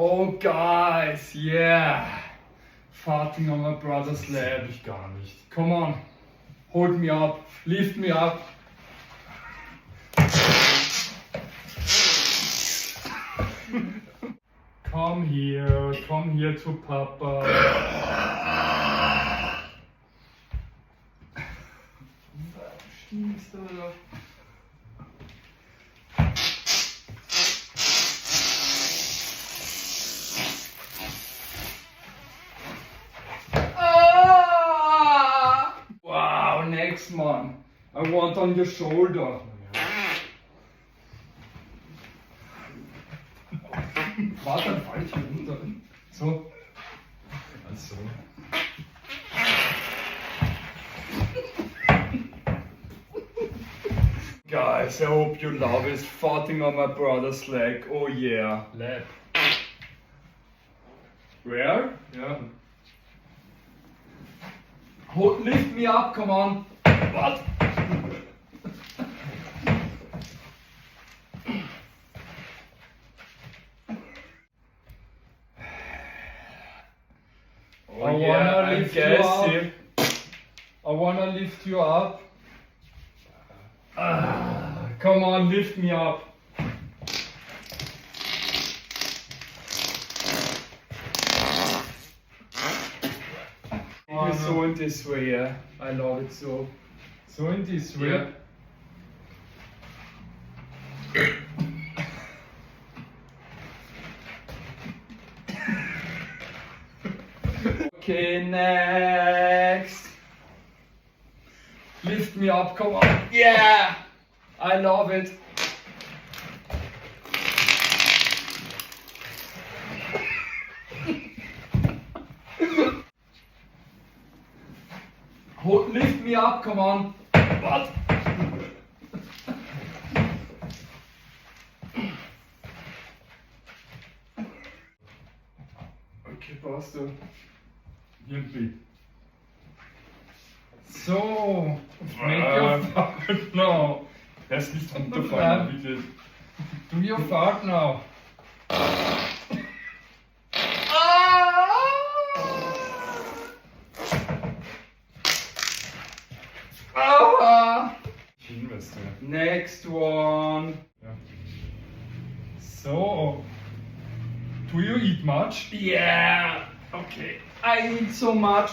Oh guys, yeah. Farting on my brother's lap. Ich gar nicht. Come on. Hold me up. Lift me up. Come here to Papa. Stinkst, Alter. Wow, next man. I want on your shoulder. Warte, dann fall ich hier runter. So. Also. Guys, I hope you love it. Farting on my brother's leg. Oh yeah. Lab. Where? Ja. Lift me up, come on. What? Oh I yeah, wanna I lift you guess up. here. I wanna lift you up. Come on, lift me up. Oh, So in this way, yeah. I love it so. So in this way. Yeah. Okay, next. Lift me up, come on. Yeah! I love it. Lift me up, come on. What? Okay, passt du. Irgendwie. So, make your fart now. Erst nicht runterfallen, bitte. Do your fart now. Hinweis, ja. Next one. Ja. So, do you eat much? Yeah. Okay. I eat so much.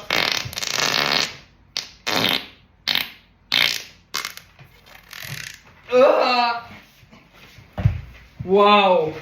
Wow.